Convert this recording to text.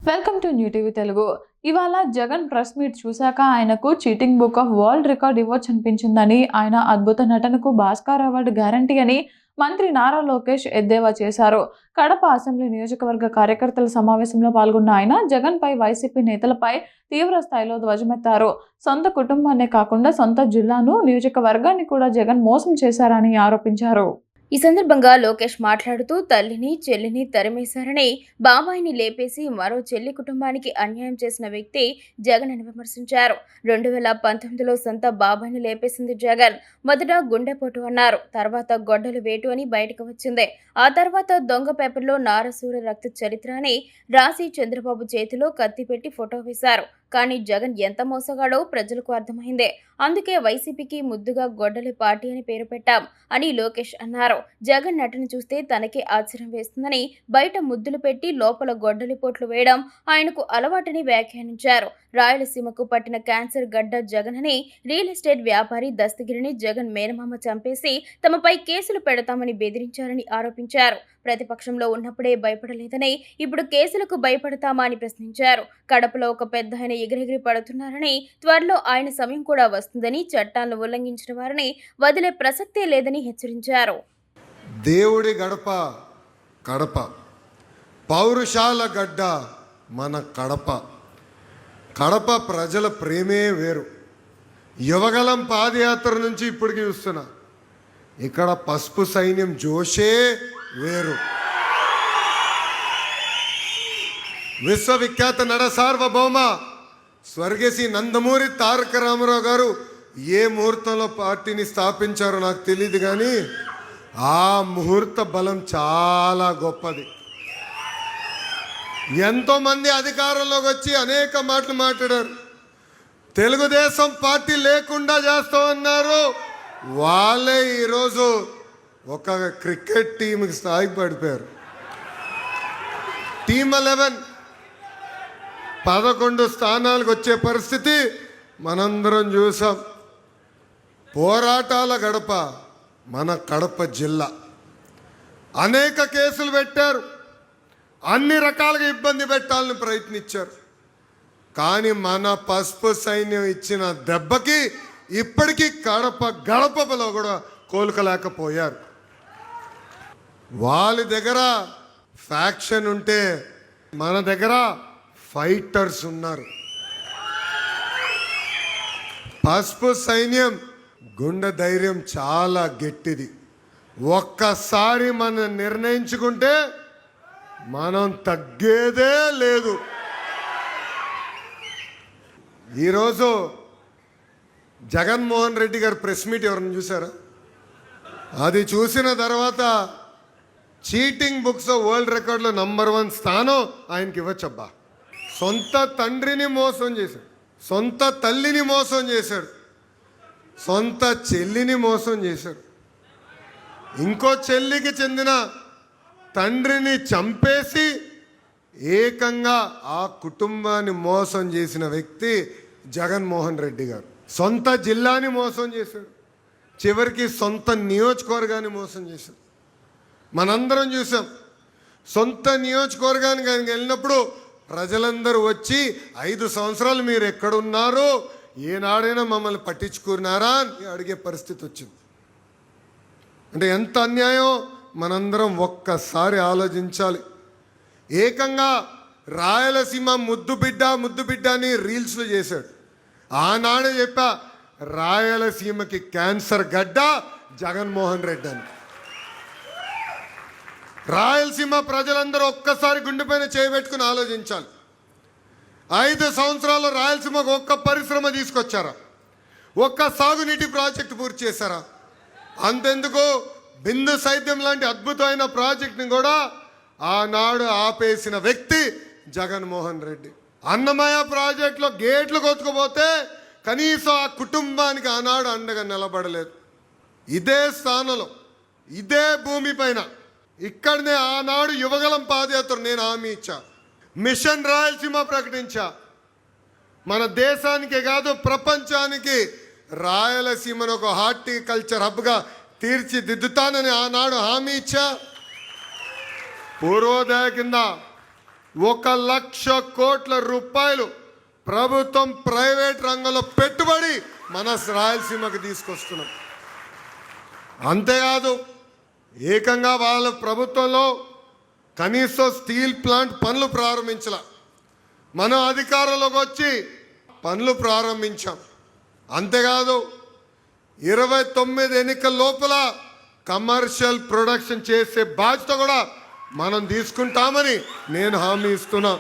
Welcome to new TV Telugu. ఇవాళ Jagan press meet చూశాక ఆయనకు cheating book of world record ఇవ్వచ్చు అనిపించిందని, ఆయన అద్భుత నటనకు భాస్కర్ అవార్డు గ్యారంటీ అని మంత్రి నారా లోకేష్ ఎద్దేవా చేశారు. కడప అసెంబ్లీ నియోజకవర్గ కార్యకర్తల సమావేశంలో పాల్గొన్న ఆయన జగన్ పై వైసీపీ నేతలపై తీవ్ర స్థాయిలో ధ్వజమెత్తారు. సొంత కుటుంబాన్నే కాకుండా సొంత జిల్లాను, నియోజకవర్గాన్ని కూడా జగన్ మోసం చేశారని ఆరోపించారు. ఈ సందర్భంగా లోకేష్ మాట్లాడుతూ తల్లిని, చెల్లిని తరిమేశారని, బాబాయిని లేపేసి మరో చెల్లి కుటుంబానికి అన్యాయం చేసిన వ్యక్తి జగన్ అని విమర్శించారు. 2019లో సొంత బాబాయిని లేపేసింది జగన్. మొదట గుండెపోటు అన్నారు, తర్వాత గొడ్డలు వేటు అని బయటకు వచ్చింది. ఆ తర్వాత దొంగ పేపర్లో నారసూర రక్త చరిత్ర అని రాసి చంద్రబాబు చేతిలో కత్తి పెట్టి ఫోటో వేశారు. కానీ జగన్ ఎంత మోసగాడో ప్రజలకు అర్థమైంది. అందుకే వైసీపీకి ముద్దుగా గొడ్డలి పార్టీ అని పేరు పెట్టాం అని లోకేష్ అన్నారు. జగన్ నటన చూస్తే తనకే ఆశ్చర్యం వేస్తుందని, బయట ముద్దులు పెట్టి లోపల గొడ్డలి పోట్లు వేయడం ఆయనకు అలవాటని వ్యాఖ్యానించారు. రాయలసీమకు పట్టిన క్యాన్సర్ గడ్డ జగన్ అని, రియల్ ఎస్టేట్ వ్యాపారి దస్తగిరిని జగన్ మేనమామ చంపేసి తమపై కేసులు పెడతామని బెదిరించారని ఆరోపించారు. ప్రతిపక్షంలో ఉన్నప్పుడే భయపడలేదని, ఇప్పుడు కేసులకు భయపడతామా అని ప్రశ్నించారు. కడపలో ఒక పెద్ద ఆయన ఎగిరెగిరి పడుతున్నారని, త్వరలో ఆయన సమయం కూడా వస్తుందని, చట్టాలను ఉల్లంఘించిన వారిని వదిలే ప్రసక్తే లేదని హెచ్చరించారు. దేవుడి గడప కడప, పౌరుషాల గడ్డ మన కడప. కడప ప్రజల ప్రేమే వేరు. యువగలం పాదయాత్ర నుంచి ఇప్పటికీ చూస్తున్నా, ఇక్కడ పసుపు సైన్యం జోషే వేరు. విశ్వవిఖ్యాత నట సార్వభౌమ స్వర్గశ్రీ నందమూరి తారక రామారావు గారు ఏ ముహూర్తంలో పార్టీని స్థాపించారో నాకు తెలియదు, కానీ ఆ ముహూర్త బలం చాలా గొప్పది. ఎంతోమంది అధికారంలోకి వచ్చి అనేక మాటలు మాట్లాడారు. తెలుగుదేశం పార్టీ లేకుండా చేస్తామన్నారు. వాళ్ళే ఈరోజు ఒక క్రికెట్ టీంకి స్థాయికి పడిపోయారు. టీమ్ 11 11 స్థానాలకు వచ్చే పరిస్థితి మనందరం చూసాం. పోరాటాల గడప మన కడప జిల్లా. అనేక కేసులు పెట్టారు, అన్ని రకాలుగా ఇబ్బంది పెట్టాలని ప్రయత్నించారు. కానీ మన పసుపు సైన్యం ఇచ్చిన దెబ్బకి ఇప్పటికీ కడప గడపలో కూడా కోలుకోలేకపోయారు. వాళ్ళ దగ్గర ఫ్యాక్షన్ ఉంటే మన దగ్గర ఫైటర్స్ ఉన్నారు. పసుపు సైన్యం గుండె ధైర్యం చాలా గట్టిది. ఒక్కసారి మనం నిర్ణయించుకుంటే మనం తగ్గేదే లేదు. ఈరోజు జగన్మోహన్ రెడ్డి గారు ప్రెస్ మీట్ ఎవరైనా చూసారా? అది చూసిన తర్వాత చీటింగ్ బుక్స్ వరల్డ్ రికార్డులో నంబర్ 1 స్థానం ఆయనకి ఇవ్వచ్చబ్బా. సొంత తండ్రిని మోసం చేశాడు, సొంత తల్లిని మోసం చేశాడు, సొంత చెల్లిని మోసం చేశాడు, ఇంకో చెల్లికి చెందిన తండ్రిని చంపేసి ఏకంగా ఆ కుటుంబాన్ని మోసం చేసిన వ్యక్తి జగన్మోహన్ రెడ్డి గారు. సొంత జిల్లాని మోసం చేశాడు, చివరికి సొంత నియోజకవర్గాన్ని మోసం చేశాడు. మనందరం చూసాం. సొంత నియోజకవర్గానికి ఆయనకి వెళ్ళినప్పుడు ప్రజలందరూ వచ్చి 5 సంవత్సరాలు మీరు ఎక్కడున్నారో, ఏనాడైనా మమ్మల్ని పట్టించుకున్నారా అని అడిగే పరిస్థితి వచ్చింది. అంటే ఎంత అన్యాయం మనందరం ఒక్కసారి ఆలోచించాలి. ఏకంగా రాయలసీమ ముద్దు బిడ్డ అని రీల్స్లో చేశాడు. ఆనాడే చెప్పా, రాయలసీమకి క్యాన్సర్ గడ్డ జగన్మోహన్ రెడ్డి అని. రాయలసీమ ప్రజలందరూ ఒక్కసారి గుండెపైన చేయబెట్టుకుని ఆలోచించాలి. 5 సంవత్సరాల్లో రాయలసీమకు ఒక్క పరిశ్రమ తీసుకొచ్చారా? ఒక్క సాగునీటి ప్రాజెక్టు పూర్తి చేశారా? అంతెందుకు, బిందు సైద్యం లాంటి అద్భుతమైన ప్రాజెక్టుని కూడా ఆనాడు ఆపేసిన వ్యక్తి జగన్మోహన్ రెడ్డి. అన్నమయ్య ప్రాజెక్టులో గేట్లు కొట్టుకుపోతే కనీసం ఆ కుటుంబానికి ఆనాడు అండగా నిలబడలేదు. ఇదే స్థానంలో, ఇదే భూమిపైన, ఇక్కడనే ఆనాడు యువగలం పాదయాత్ర నేను హామీ ఇచ్చా, మిషన్ రాయలసీమ ప్రకటించా. మన దేశానికే కాదు ప్రపంచానికి రాయలసీమను ఒక హార్టికల్చర్ హబ్గా తీర్చిదిద్దుతానని ఆనాడు హామీ ఇచ్చా. పూర్వోదయ కింద 1,00,000 కోట్ల రూపాయలు ప్రభుత్వం ప్రైవేట్ రంగంలో పెట్టుబడి మన రాయలసీమకు తీసుకొస్తున్నాం. అంతేకాదు ఏకంగా వాళ్ళ ప్రభుత్వంలో కనీసం స్టీల్ ప్లాంట్ పనులు ప్రారంభించాల. మనం అధికారంలోకి వచ్చి పనులు ప్రారంభించాం. అంతేకాదు 29 ఎన్నికల లోపల కమర్షియల్ ప్రొడక్షన్ చేసే బాధ్యత కూడా మనం తీసుకుంటామని నేను హామీ ఇస్తున్నా.